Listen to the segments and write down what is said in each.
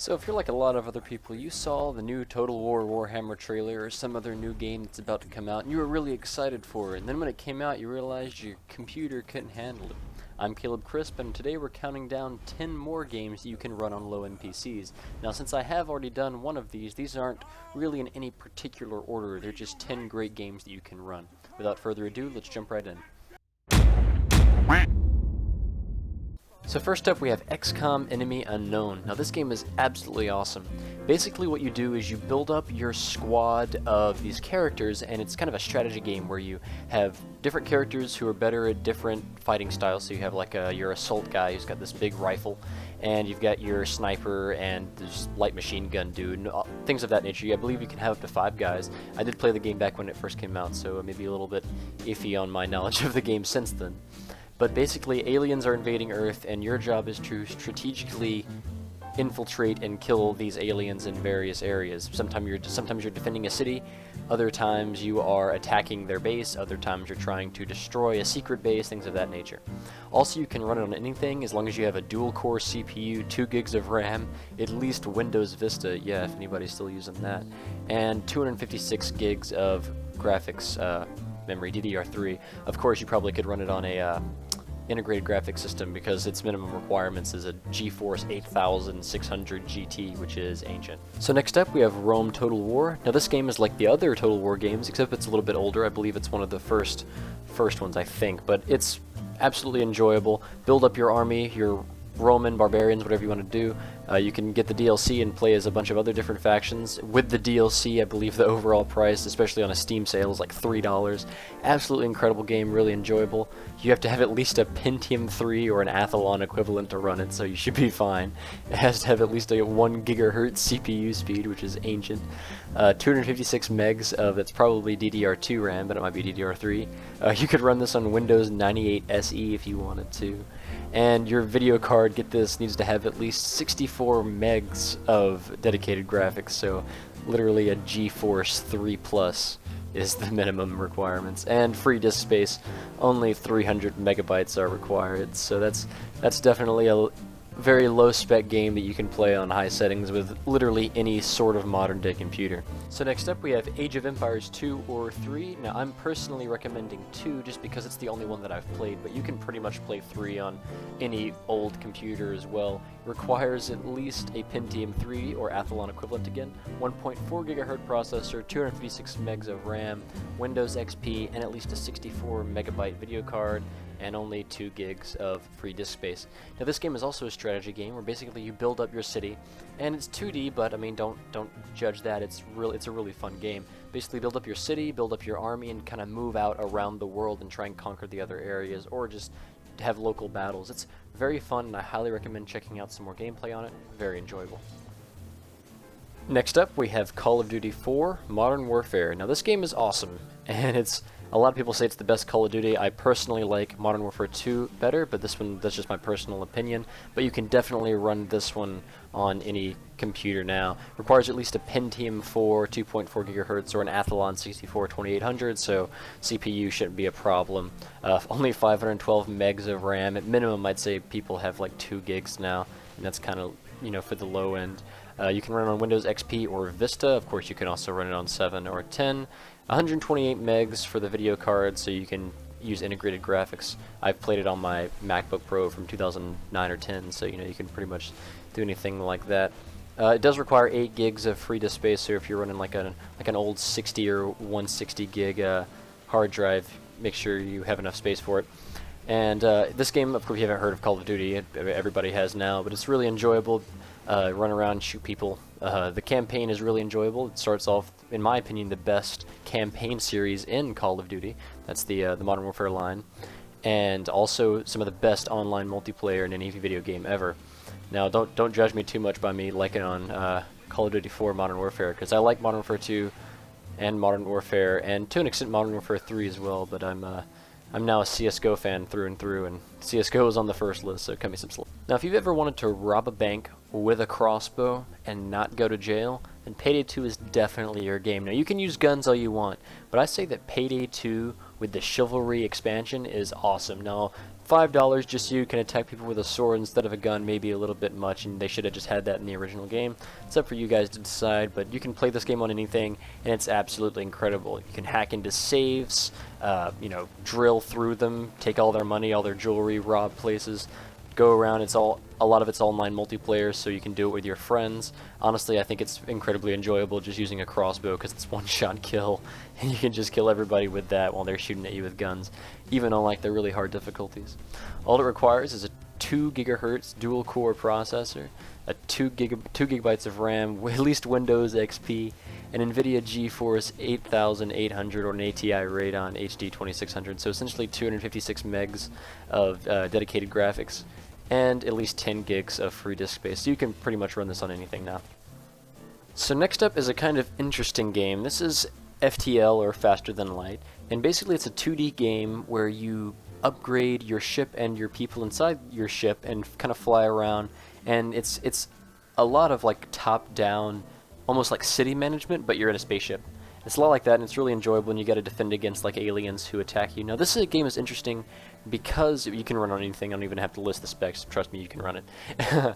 So if you're like a lot of other people, you saw the new Total War Warhammer trailer or some other new game that's about to come out and you were really excited for it, and then when it came out you realized your computer couldn't handle it. I'm Caleb Crisp, and today we're counting down 10 more games that you can run on low-end PCs. Now since I have already done one of these aren't really in any particular order, they're just 10 great games that you can run. Without further ado, let's jump right in. So first up we have XCOM Enemy Unknown. Now this game is absolutely awesome. Basically what you do is you build up your squad of these characters, and it's kind of a strategy game where you have different characters who are better at different fighting styles. So you have like your assault guy who's got this big rifle, and you've got your sniper and this light machine gun dude, and things of that nature. I believe you can have up to 5 guys. I did play the game back when it first came out, so maybe a little bit iffy on my knowledge of the game since then. But basically, aliens are invading Earth, and your job is to strategically infiltrate and kill these aliens in various areas. Sometimes you're defending a city, other times you are attacking their base, other times you're trying to destroy a secret base, things of that nature. Also, you can run it on anything as long as you have a dual-core CPU, 2 gigs of RAM, at least Windows Vista, yeah, if anybody's still using that, and 256 gigs of graphics memory, DDR3. Of course, you probably could run it on a integrated graphics system because its minimum requirements is a GeForce 8600 GT, which is ancient. So next up we have Rome Total War. Now this game is like the other Total War games, except it's a little bit older. I believe it's one of the first ones, I think, but it's absolutely enjoyable. Build up your army, your Roman, barbarians, whatever you want to do. You can get the DLC and play as a bunch of other different factions. With the DLC, I believe the overall price, especially on a Steam sale, is like $3. Absolutely incredible game, really enjoyable. You have to have at least a Pentium 3 or an Athlon equivalent to run it, so you should be fine. It has to have at least a 1 gigahertz CPU speed, which is ancient. 256 megs of, that's probably DDR2 RAM, but it might be DDR3. You could run this on Windows 98 SE if you wanted to. And your video card, get this, needs to have at least 64 megs of dedicated graphics, so literally a GeForce 3 Plus is the minimum requirements. And free disk space, only 300 megabytes are required, so that's definitely a very low spec game that you can play on high settings with literally any sort of modern day computer. So next up we have Age of Empires 2 or 3. Now I'm personally recommending 2 just because it's the only one that I've played, but you can pretty much play 3 on any old computer as well. It requires at least a Pentium 3 or Athlon equivalent again, 1.4 gigahertz processor, 256 megs of RAM, Windows XP, and at least a 64 megabyte video card, and only 2 gigs of free disk space. Now this game is also a strategy game where basically you build up your city, and it's 2D, but I mean don't judge that. It's a really fun game. Basically build up your city, build up your army, and kind of move out around the world and try and conquer the other areas, or just have local battles. It's very fun, and I highly recommend checking out some more gameplay on it. Very enjoyable. Next up we have Call of Duty 4 Modern Warfare. Now this game is awesome, and a lot of people say it's the best Call of Duty. I personally like Modern Warfare 2 better, but that's just my personal opinion. But you can definitely run this one on any computer now. Requires at least a Pentium 4, 2.4 gigahertz, or an Athlon 64 2800, so CPU shouldn't be a problem. Only 512 megs of RAM. At minimum, I'd say people have like 2 gigs now, and that's kind of, for the low end. You can run it on Windows XP or Vista. Of course, you can also run it on 7 or 10. 128 megs for the video card, so you can use integrated graphics. I've played it on my MacBook Pro from 2009 or 10, so you can pretty much do anything like that. It does require 8 gigs of free disk space, so if you're running like an old 60 or 160 gig hard drive, make sure you have enough space for it. And this game, of course, you haven't heard of Call of Duty. Everybody has now, but it's really enjoyable. Run around, shoot people. The campaign is really enjoyable. It starts off, in my opinion, the best campaign series in Call of Duty. That's the Modern Warfare line, and also some of the best online multiplayer in any video game ever. Now, don't judge me too much by me liking on Call of Duty 4 Modern Warfare, because I like Modern Warfare 2 and Modern Warfare, and to an extent Modern Warfare 3 as well. But I'm now a CSGO fan through and through, and CSGO is on the first list, so cut me some slack. Now, if you've ever wanted to rob a bank with a crossbow and not go to jail, then Payday 2 is definitely your game. Now, you can use guns all you want, but I say that Payday 2 with the Chivalry expansion is awesome. Now, $5 just so you can attack people with a sword instead of a gun may be a little bit much, and they should have just had that in the original game. It's up for you guys to decide, but you can play this game on anything, and it's absolutely incredible. You can hack into saves, you know, drill through them, take all their money, all their jewelry, rob places, go around. It's all, a lot of it's online multiplayer, so you can do it with your friends. Honestly, I think it's incredibly enjoyable just using a crossbow because it's one-shot kill, and you can just kill everybody with that while they're shooting at you with guns, even on like the really hard difficulties. All it requires is a 2 GHz dual-core processor, a 2 gigabytes of RAM, at least Windows XP, an NVIDIA GeForce 8800 or an ATI Radeon HD 2600, so essentially 256 megs of dedicated graphics, and at least 10 gigs of free disk space, so you can pretty much run this on anything now. So next up is a kind of interesting game. This is FTL, or Faster Than Light, and basically it's a 2D game where you upgrade your ship and your people inside your ship and kind of fly around, and it's a lot of like top-down, almost like city management, but you're in a spaceship. It's a lot like that, and it's really enjoyable, and you got to defend against like aliens who attack you. Now this game is interesting because you can run on anything. I don't even have to list the specs. Trust me, you can run it.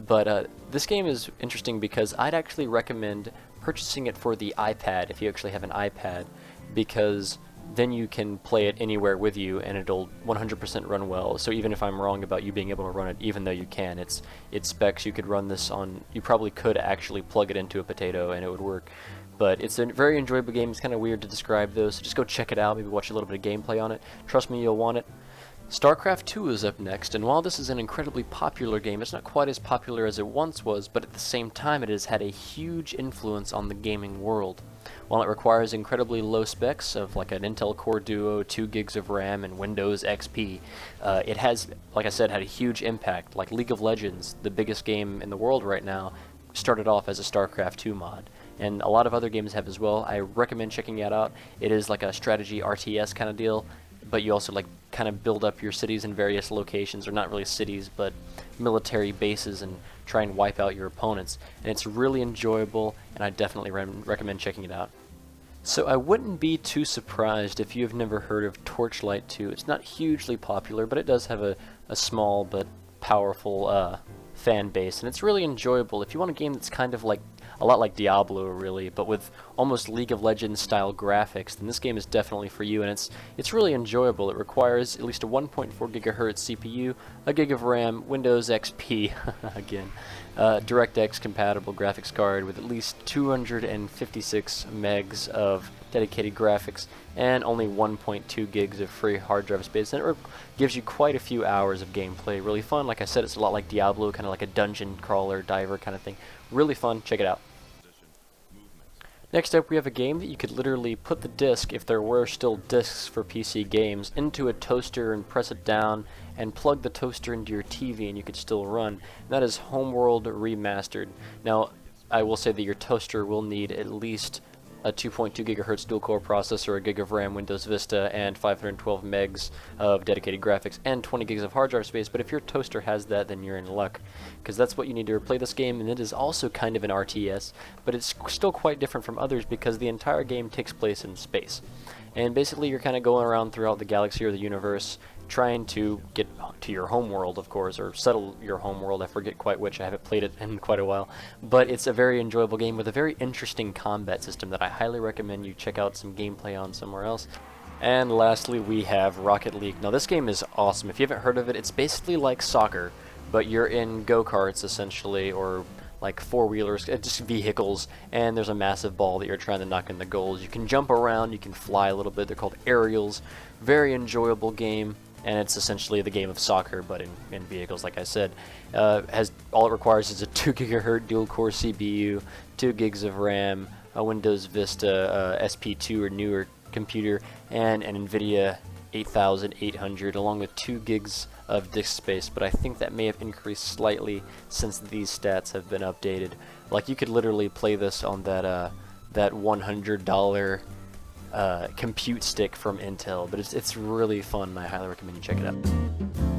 But this game is interesting because I'd actually recommend purchasing it for the iPad if you actually have an iPad, because then you can play it anywhere with you and it'll 100% run well. So even if I'm wrong about you being able to run it, even though you can, it's specs, you could run this on, you probably could actually plug it into a potato and it would work. But it's a very enjoyable game. It's kind of weird to describe though, so just go check it out, maybe watch a little bit of gameplay on it. Trust me, you'll want it. Starcraft II is up next, and while this is an incredibly popular game, it's not quite as popular as it once was, but at the same time it has had a huge influence on the gaming world. While it requires incredibly low specs of like an Intel Core Duo, 2 gigs of RAM, and Windows XP, it has, like I said, had a huge impact. Like League of Legends, the biggest game in the world right now, started off as a Starcraft II mod. And a lot of other games have as well. I recommend checking it out. It is like a strategy RTS kind of deal, but you also like kind of build up your cities in various locations, or not really cities, but military bases, and try and wipe out your opponents. And it's really enjoyable, and I definitely recommend checking it out. So I wouldn't be too surprised if you've never heard of Torchlight 2. It's not hugely popular, but it does have a small but powerful fan base, and it's really enjoyable. If you want a game that's kind of like a lot like Diablo, really, but with almost League of Legends style graphics, then this game is definitely for you, and it's really enjoyable. It requires at least a 1.4 GHz CPU, a gig of RAM, Windows XP, again, DirectX compatible graphics card with at least 256 megs of dedicated graphics, and only 1.2 gigs of free hard drive space, and it gives you quite a few hours of gameplay. Really fun. Like I said, it's a lot like Diablo, kind of like a dungeon crawler, diver kind of thing. Really fun. Check it out. Next up, we have a game that you could literally put the disc, if there were still discs for PC games, into a toaster and press it down and plug the toaster into your TV and you could still run. And that is Homeworld Remastered. Now, I will say that your toaster will need at least a 2.2 GHz dual-core processor, a gig of RAM, Windows Vista, and 512 megs of dedicated graphics, and 20 gigs of hard drive space. But if your toaster has that, then you're in luck, because that's what you need to play this game. And it is also kind of an RTS, but it's still quite different from others because the entire game takes place in space. And basically you're kind of going around throughout the galaxy or the universe, trying to get to your home world, of course, or settle your home world. I forget quite which. I haven't played it in quite a while. But it's a very enjoyable game with a very interesting combat system that I highly recommend you check out some gameplay on somewhere else. And lastly, we have Rocket League. Now this game is awesome. If you haven't heard of it, it's basically like soccer, but you're in go-karts essentially, or like four-wheelers, just vehicles, and there's a massive ball that you're trying to knock in the goals. You can jump around, you can fly a little bit. They're called aerials. Very enjoyable game. And it's essentially the game of soccer, but in vehicles, like I said. All it requires is a 2 GHz dual-core CPU, 2 gigs of RAM, a Windows Vista SP2 or newer computer, and an NVIDIA 8800, along with 2 gigs of disk space. But I think that may have increased slightly since these stats have been updated. Like, you could literally play this on that $100 compute stick from Intel, but it's really fun, and I highly recommend you check it out.